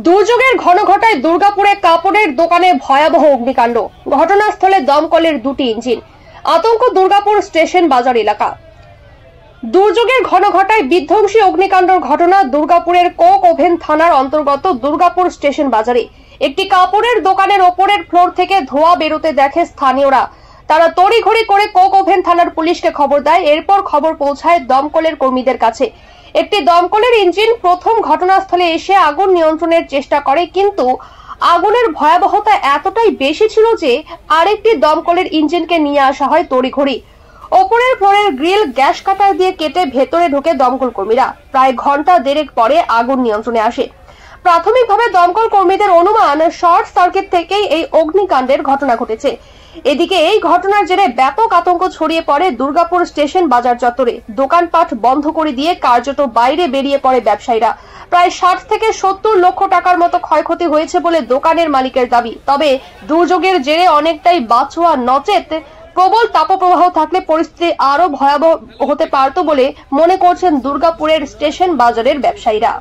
দুর্যোগের ঘন ঘটায় দুর্গাপুরে কাপড়ের দোকানে ভয়াবহ অগ্নিকাণ্ড। ঘটনাস্থলে দমকলের দুটি ইঞ্জিন। আতঙ্ক দুর্গাপুর স্টেশন বাজার এলাকা। দুর্যোগের ঘন ঘটায় বিধ্বংসী অগ্নিকাণ্ডের ঘটনা দুর্গাপুরের কোক ওভেন থানার অন্তর্গত দুর্গাপুর স্টেশন বাজারে। একটি কাপড়ের দোকানের ওপরের ফ্লোর থেকে ধোঁয়া বেরোতে দেখে স্থানীয়রা। তারা তড়িঘড়ি করে কোক ওভেন থানার পুলিশকে খবর দেয়। এরপর খবর পৌঁছায় দমকলের কর্মীদের কাছে। একটি দমকলের ইঞ্জিন প্রথম ঘটনাস্থলে এসে আগুন নিয়ন্ত্রণের চেষ্টা করে, কিন্তু আগুনের ভয়াবহতা এতটাই বেশি ছিল যে আরেকটি দমকলের ইঞ্জিনকে নিয়ে আসা হয় তড়িঘড়ি। ওপরের ফ্লোরের গ্রিল গ্যাস কাটার দিয়ে কেটে ভেতরে ঢুকে দমকল কর্মীরা। প্রায় ঘন্টা দেড়েক পরে আগুন নিয়ন্ত্রণে আসে। প্রাথমিকভাবে দমকল কর্মীদের অনুমান শর্ট সার্কিট থেকেই এই অগ্নিকাণ্ডের ঘটনা ঘটেছে। এদিকে এই ঘটনার জেরে ব্যাপক আতঙ্ক ছড়িয়ে পড়ে দুর্গাপুর স্টেশন বাজার চত্বরে। দোকানপাট বন্ধ করে দিয়ে কার্যত বাইরে বেরিয়ে পড়ে ব্যবসায়ীরা। প্রায় 60 থেকে 70 লক্ষ টাকার মতো ক্ষয়ক্ষতি হয়েছে বলে দোকানের মালিকের দাবি। তবে দুর্যোগের জেরে অনেকটাই বাঁচোয়া, নচেত প্রবল তাপপ্রবাহ থাকলে পরিস্থিতি আরো ভয়াবহ হতে পারত বলে মনে করছেন দুর্গাপুরের স্টেশন বাজারের ব্যবসায়ীরা।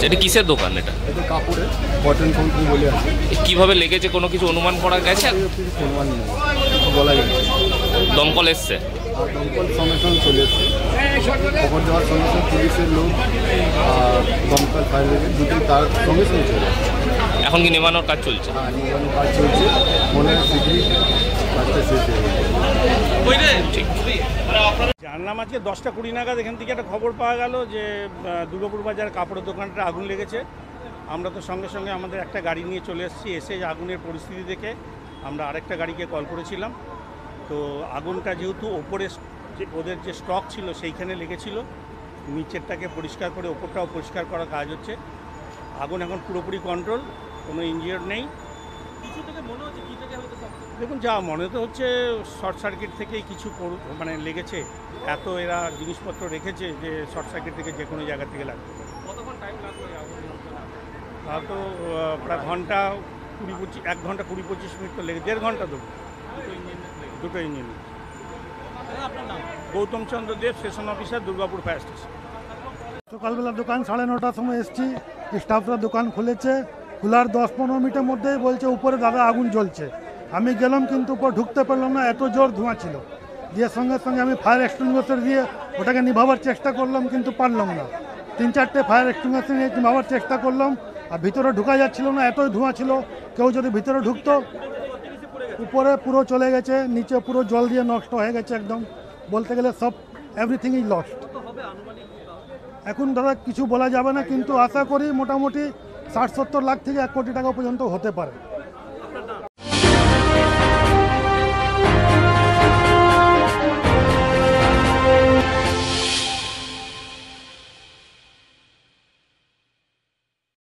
এটা কিসের দোকান? এটা কাপড়ের কটন কোম্পানি বলে আছে। কিভাবে লেগেছে কোনো কিছু অনুমান করা গেছে? অনুমান নেই, বলা যাচ্ছে। দমকল এসছে? দমকল সঙ্গে সঙ্গে চলে এসছে। খবর দেওয়ার সঙ্গে সঙ্গে পুলিশের লোক আর দমকল ফায়ার ব্রিগেড দুটোই তার সঙ্গে সঙ্গে চলে এসছে। এখন কি নেমানোর কাজ চলছে? হ্যাঁ, নেমানোর কাজ চলছে। মনে হয় শীঘ্রই কাজটা শেষ হয়ে যাবে। ঠিক। জানলাম আজকে 10টা 20 নাগাদ এখান থেকে একটা খবর পাওয়া গেল যে দুর্গাপুর বাজার কাপড়ের দোকানটা আগুন লেগেছে। আমরা তো সঙ্গে সঙ্গে আমাদের একটা গাড়ি নিয়ে চলে এসেছি। এসে আগুনের পরিস্থিতি দেখে আমরা আরেকটা গাড়িকে কল করেছিলাম। তো আগুনটা যেহেতু ওপরে ওদের যে স্টক ছিল সেইখানে লেগেছিল, নিচেরটাকে পরিষ্কার করে ওপরটাও পরিষ্কার করার কাজ হচ্ছে। আগুন এখন পুরোপুরি কন্ট্রোল, কোনো ইঞ্জিওর নেই। কিছু থেকে মনে হচ্ছে কী থেকে হয়তো দেখুন, যা মনে তো হচ্ছে শর্ট সার্কিট থেকেই কিছু মানে লেগেছে। এত এরা জিনিসপত্র রেখেছে যে শর্ট সার্কিট থেকে যে কোনো জায়গা থেকে লাগবে। কতক্ষণ টাইম লাগবে? তা তো প্রায় 1 ঘন্টা 20-25 মিনিট তো লেগে, 1.5 ঘন্টা দেবো। দুটো ইঞ্জিন। আপনার নাম? Gautam Chandra Deb, station officer, Durgapur fire station. সকালবেলা দোকান 9:30টার সময় এসেছি। স্টাফরা দোকান খুলেছে। খোলার 10-15 মিনিটের মধ্যেই বলছে উপরে দাদা আগুন জ্বলছে। আমি গেলাম, কিন্তু উপর ঢুকতে পারলাম না, এত জোর ধোঁয়া ছিল। দিয়ে সঙ্গে সঙ্গে আমি ফায়ার এক্সটিংগুইশার দিয়ে ওটাকে নিভাবার চেষ্টা করলাম, কিন্তু পারলাম না। 3-4টে ফায়ার এক্সটিংগুইশার নিয়ে নিভাবার চেষ্টা করলাম, আর ভিতরে ঢোকা যাচ্ছিল না, এতই ধোঁয়া ছিল। কেউ যদি ভিতরে ঢুকতো, উপরে পুরো চলে গেছে, নিচে পুরো জল দিয়ে নষ্ট হয়ে গেছে একদম। বলতে গেলে সব এভরিথিং ইজ লস্ট। এখন দাদা কিছু বলা যাবে না, কিন্তু আশা করি মোটামুটি 60-70 লাখ থেকে 1 কোটি টাকা পর্যন্ত হতে পারে।